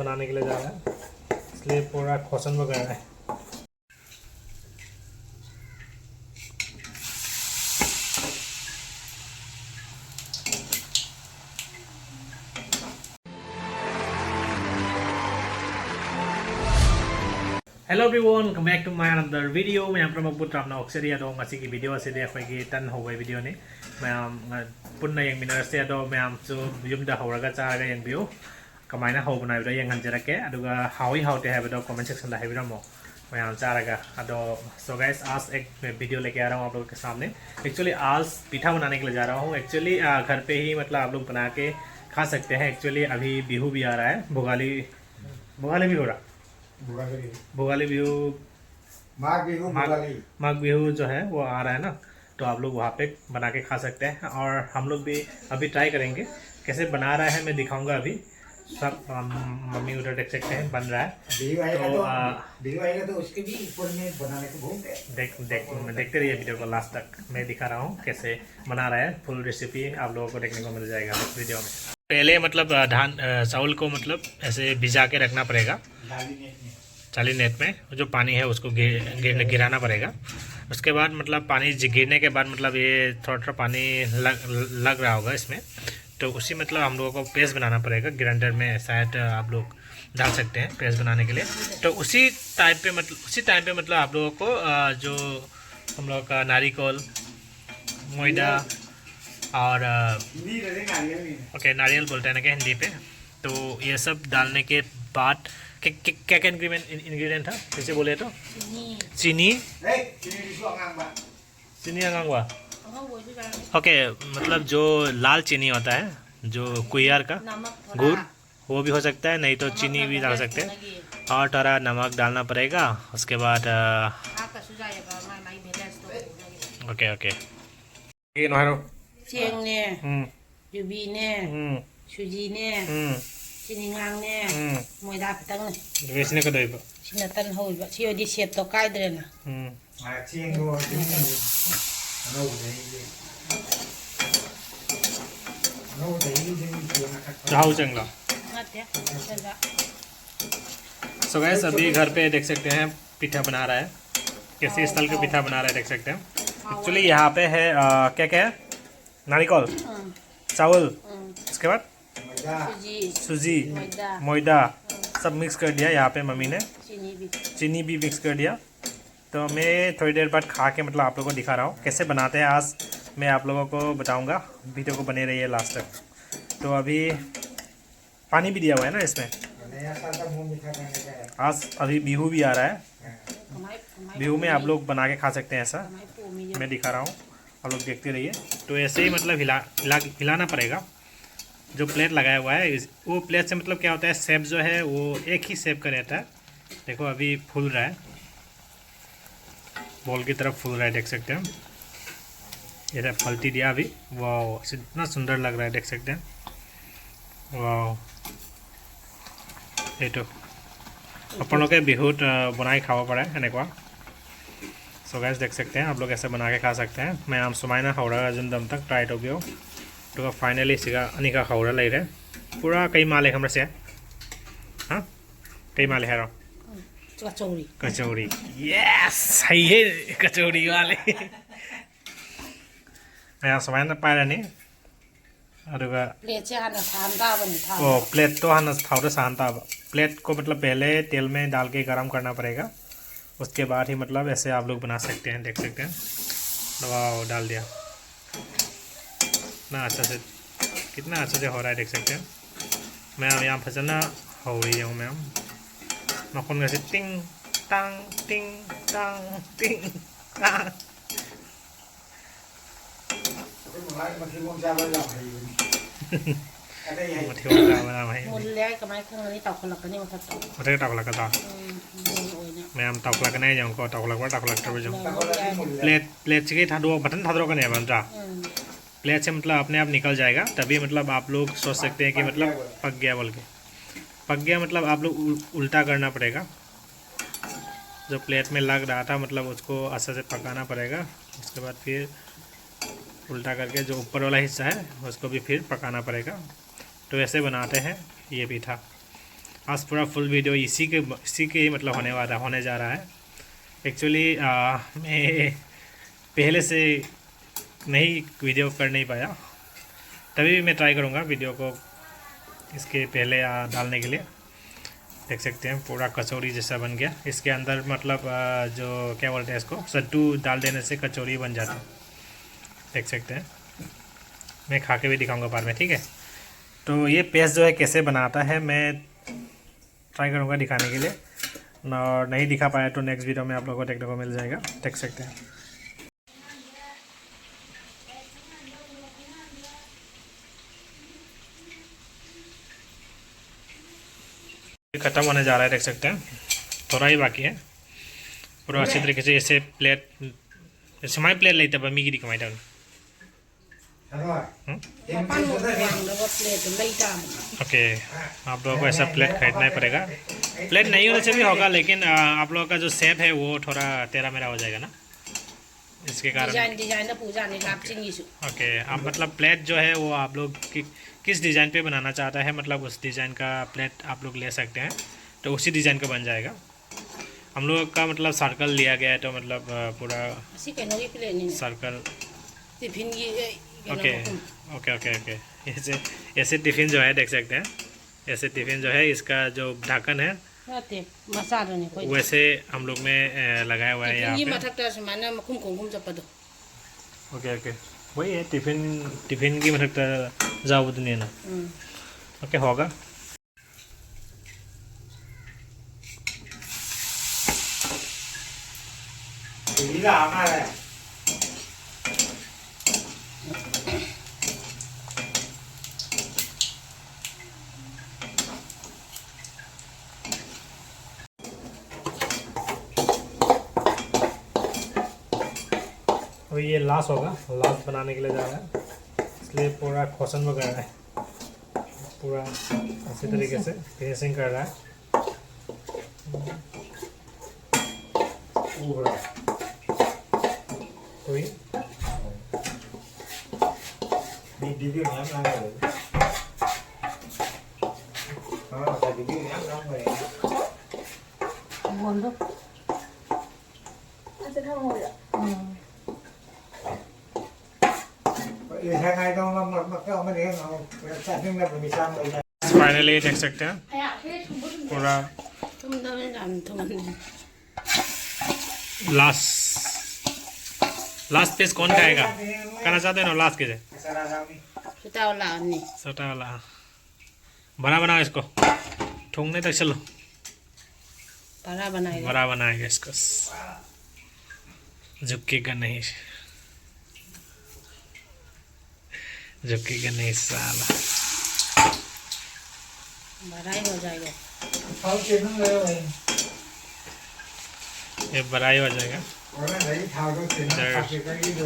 बनाने के लिए जा रहा है, इसलिए पूरा खोसन वगैरह है। Hello everyone, welcome back to my another video. Mayam pramagput ramna oxeri ado ngasi ki video ase de akhoi ki tan howai video ni. Mayam punna yang minarse ado mayam chu yumda horaga charaga yang bio. Kamaina ho banai da yang hanjarake aduga hawi haute hai bedo comment section la hebiramo. mayam charaga ado so guys आज एक video लेके आ रहा हूँ आप लोगों के सामने। Actually आज पीठा बनाने के लिए जा रहा हूँ। एक्चुअली घर पे ही मतलब आप लोग बना के खा सकते हैं। एक्चुअली अभी बिहू भी आ रहा है, भोगाली भी हो रहा, भोगाली बिहू, माघ बिहू जो है वो आ रहा है ना, तो आप लोग वहाँ पे बना के खा सकते हैं। और हम लोग भी अभी ट्राई करेंगे कैसे बना रहा है, मैं दिखाऊंगा अभी सब। मम्मी उधर देख सकते हैं बन रहा है, तो उसके भी ऊपर में बनाने को भूल गए। देखते रहिए वीडियो को लास्ट तक। मैं दिखा रहा हूँ कैसे बना रहा है, फुल रेसिपी आप लोगों को देखने को मिल जाएगा इस वीडियो में। पहले मतलब धान चावल को मतलब ऐसे भिजा के रखना पड़ेगा चाली नेट में, जो पानी है उसको गिराना पड़ेगा। उसके बाद मतलब पानी गिरने के बाद मतलब ये थोड़ा थोड़ा पानी लग रहा होगा इसमें, तो उसी मतलब हम लोगों को पेस्ट बनाना पड़ेगा। ग्राइंडर में शायद आप लोग डाल सकते हैं पेस्ट बनाने के लिए। तो उसी टाइम पे मतलब आप लोगों को जो हम लोग का नारियल, मैदा और ओके नारियल बोलते हैं ना क्या हिंदी पे, तो ये सब डालने के बाद क्या क्या इंग्रेडिएंट था फिर से बोले तो चीनी अंगांगवा, ओके मतलब जो लाल चीनी होता है, जो कुइयार का गुड़, वो भी हो सकता है, नहीं तो चीनी भी डाल सकते हैं। और थोड़ा नमक डालना पड़ेगा। उसके बाद ओके ओके मोयदा खतंग वेसने का दोइबा सिना तन होइबा सियोदी सेट तो कायद्रेना चाहू चंगला। सो गाइस अभी घर पे देख सकते हैं पीठा बना रहा है, कैसे स्टाइल का पीठा बना रहा है देख सकते हैं। एक्चुअली यहाँ पे है क्या क्या है, नारियल, चावल, उसके बाद सूजी, मैदा सब मिक्स कर दिया यहाँ पे मम्मी ने, चीनी भी मिक्स कर दिया। तो मैं थोड़ी देर बाद खा के मतलब आप लोगों को दिखा रहा हूँ कैसे बनाते हैं। आज मैं आप लोगों को बताऊँगा, वीडियो को बने रहिए लास्ट तक। तो अभी पानी भी दिया हुआ है ना इसमें। आज अभी बिहू भी आ रहा है, बिहू में आप लोग बना के खा सकते हैं ऐसा। मैं दिखा रहा हूँ, आप लोग देखते रहिए। तो ऐसे ही मतलब हिलाना पड़ेगा। जो प्लेट लगाया हुआ है वो प्लेट से मतलब क्या होता है, शेप जो है वो एक ही शेप का रहता है। देखो अभी फूल रहा है, बॉल की तरफ फूल रहा है देख सकते हैं। ये पलटी दिया अभी, वाह इतना सुंदर लग रहा है देख सकते हैं। वाह ये तो अपनों बिहुत बनाई खावा पड़ा है एनेकुआ। सो गाइस देख सकते हैं आप लोग ऐसे बना के खा सकते हैं। मैं आम सुमाइना खाऊरा जो दम तक ट्राई तो गयो तो फाइनली सिगा अनिका खाऊरा लग रहा पूरा कई माल है हमसे। हाँ कई माल है कचौड़ी यस सही है, कचौड़ी वाले मैं सुमाइना पाया नहीं प्लेट तो हाँ थाउरे सहनता। प्लेट को मतलब पहले तेल में डाल के गरम करना पड़ेगा, उसके बाद ही मतलब ऐसे आप लोग बना सकते हैं देख सकते हैं। दवा डाल दिया, कितना अच्छा से हो रहा है देख सकते हैं। मैं यहाँ फसना हो रही हूँ मैम, नखुन कैसे टिंग टांग टिंग टांग टिंग टांग। मैम तौकलक नहीं जाऊँ को तौकलक प्लेट से थादो बटन थादो का नहीं बनता, प्लेट से मतलब अपने आप निकल जाएगा। तभी मतलब आप लोग सोच सकते हैं कि मतलब पक गया बोल के। पक गया मतलब आप लोग उल्टा करना पड़ेगा। जो प्लेट में लग रहा था मतलब उसको अच्छे से पकाना पड़ेगा। उसके बाद फिर उल्टा करके जो ऊपर वाला हिस्सा है उसको भी फिर पकाना पड़ेगा। तो ऐसे बनाते हैं ये पीठा। आज पूरा फुल वीडियो इसी के मतलब होने जा रहा है। एक्चुअली मैं पहले से नहीं वीडियो कर नहीं पाया, तभी भी मैं ट्राई करूँगा वीडियो को इसके पहले डालने के लिए। देख सकते हैं पूरा कचौरी जैसा बन गया। इसके अंदर मतलब जो क्या बोलते हैं इसको, सट्टू डाल देने से कचौरी बन जाता है। देख सकते हैं, मैं खा के भी दिखाऊंगा बाद में, ठीक है। तो ये पेस्ट जो है कैसे बनाता है मैं ट्राई करूँगा दिखाने के लिए, और नहीं दिखा पाया तो नेक्स्ट वीडियो में आप लोगों को देखने को मिल जाएगा। देख सकते हैं ख़त्म होने जा रहा है। देख सकते हैं थोड़ा ही बाकी है। पूरा अच्छी तरीके से ऐसे प्लेट समाई प्लेट लेते हैं मी की दिखाई था। ओके, आप लोगों को ऐसा प्लेट खरीदना ही पड़ेगा। प्लेट नहीं होने से भी होगा, लेकिन आप लोगों का जो शेप है वो थोड़ा टेढ़ा मेढ़ा हो जाएगा ना, इसके कारण। ओके, आप मतलब प्लेट जो है वो आप लोग किस डिज़ाइन पे बनाना चाहता है, मतलब उस डिज़ाइन का प्लेट आप लोग ले सकते हैं, तो उसी डिज़ाइन का बन जाएगा। हम लोग का मतलब सर्कल लिया गया है, तो मतलब पूरा circle. Okay okay okay okay, ऐसे टिफ़िन जो है देख सकते हैं, ऐसे टिफ़िन जो है इसका जो ढक्कन है वैसे हम लोग में लगाया हुआ है यहाँ पे। ओके ओके, वही है टिफ़िन की मतलब जाओ दुनिया ना। ओके, होगा। अभी ये लास्ट होगा, लास्ट बनाने के लिए जा रहा है, इसलिए पूरा खोसन वगैरह है, पूरा अच्छी तरीके से फिनिशिंग कर रहा है। तो ये फाइनली देख सकते हैं पूरा लास्ट पीस कौन खाएगा, कहना चाहते हैं ना लास्ट के छोटा वाला बड़ा बनाओ इसको, ठूंगने तक चलो, बड़ा बनाएगा इसको, झुकेगा नहीं, झुकेगा नहीं साला, बड़ा ही हो जाएगा। ये बड़ा ही हो जाएगा।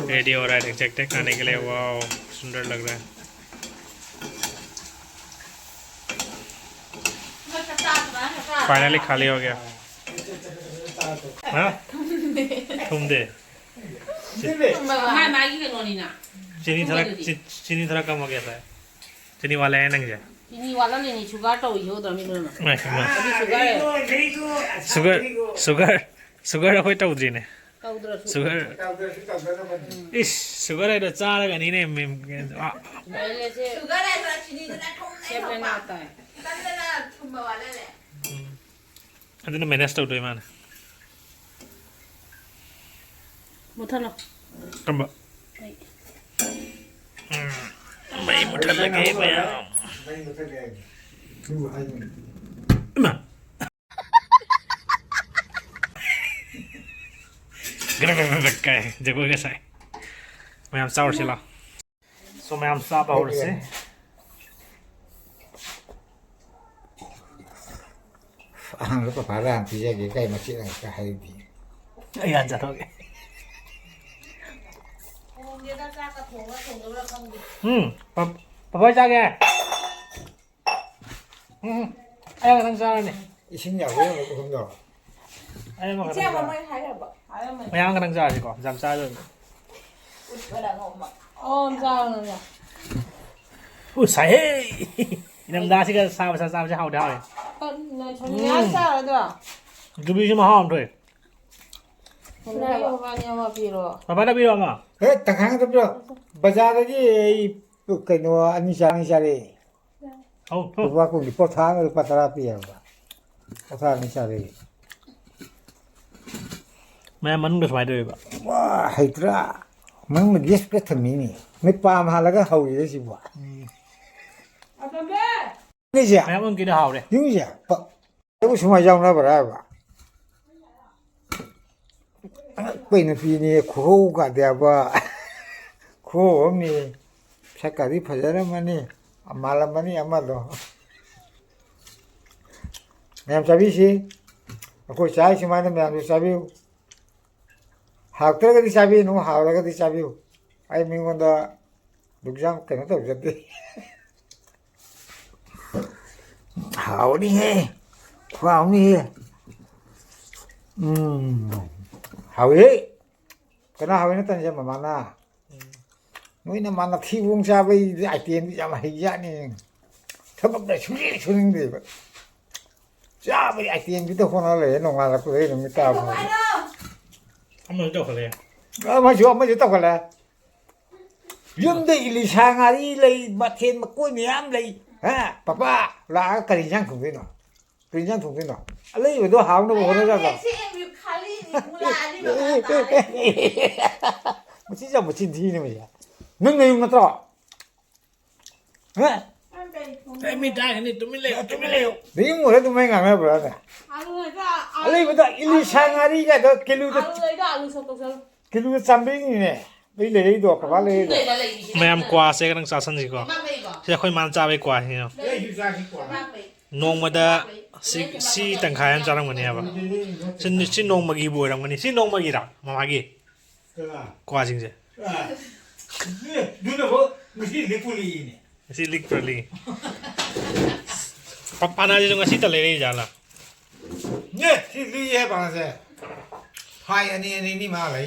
रेडी हो रहा है, देख सकते हैं खाने के लिए। वाह, सुंदर लग रहा है। फाइनली खाली हो गया। हाँ, तुम दे चीनी थोड़ा कम हो गया था, चीनी वाला है नंगे चीनी वाला लेनी, शुगर तो हो दो शुगर शुगर शुगर कोई तो उधरी ने शुगर इस शुगर है तो चार का नहीं ने शुगर है चीनी शेप लेना आता है अदना मैंने स्टॉप दो मान मुठलो कम भाई मुठल लगे भैया काय जगह कैसा है मैं हम सावर चला सो मैं हम साब और से ang lupa parang tiya gi kai ma chi ang ka hai di ayan जा रहोगे पापा जा गया आया नंग जा ने isin ya we ko không do आया mà ayan nang जा gì có giảm sai rồi ôm ra rồi ui sai 이놈 나시가 사바사 하우다 하래. 나 정리한 사람들. 두비 좀 하면 돼. 근데 이거 많이 아마 빌어. 바바다 비로 마. เฮ้ยตะครั้งตัวเดียวบาซาร์ที่ไอ้หนูอันนี้ชาเลย 아우. ตัวว่ากูดิปอทางหรือปัตตาปีอ่ะปอทางนี่ชาเลย मैं मन में समाई दे बा. ว้าไฮตรามันเยสก็ทำนี่ไม่ปามหาแล้วก็เฮาอยู่สิบ่ 아빠배. นี่จ้ะ मैं मन किने हाउ रे. ยุ่งจ้ะปะแล้วกูสมัยยาวนะบ่ได้บ่เป็นปีนี้คู่กับเดียบ่คู่มีสักการิพจารมันนี่มาละมันนี่อามาdo แม่มซาบิสิกูใช้สิมาเนี่ยแม่มซาบิหากตัวก็ดิซาบินูหากแล้วก็ดิซาบิไอ้มีคนดาดุกจังกันตัวจัดดิหาวนี่เฮ้ควาวนี่หาวเฮ้ก็น่าหาวนี่ตั้งใจมานะนู้นน่ะมันที่วงชาไปไอเตียนที่จะมาให้ยานี่ถ้าแบบได้ช่วยช่วยนึงดิจ้าไปไอเตียนที่ตัวคนอะไรน้องอะไรก็เลยไม่ตาม 한번 더 그래. มาชัวร์มาอยู่ต้องกันแล้วยืมได้ลิชางารีเลยมาเทนมากุ้ยมีอ้ำเลยฮะป้าป้าลากระดิ่งช่างถุงที่หน่อยกระดิ่งช่างถุงที่หน่อยอะไรอยู่ตัวหางตัวคนนั้นก็มันชี้จะมาชิ้นที่นี่มั้ยนึกในมันต่อฮะ Ai mi dai ni tu mi le. นี่มึงเลยตัวไม่งานไหมบราเนี่ยอะไรอยู่ตัวลิชางารีก็ตัวกิโลตัว 아루 속도서. กิโลซัมบิงนี่ไปเลยตัวป้าเลย मैं हम क्वा से कनंग सासन जी को. से खोई मान चावे क्वा हे. नोंगमदा सी तंखायन चारम गने बा. सी नोंगमगी बोरम गने. सी नोंगमगी रा मामागी. क्वा जिंग से. 누나 뭐 무슨 리플리네 सी लिक प्रली. पाना जी जोंगा सी तले रे जाला. 네, 리해 봐세. 하이 아니 마来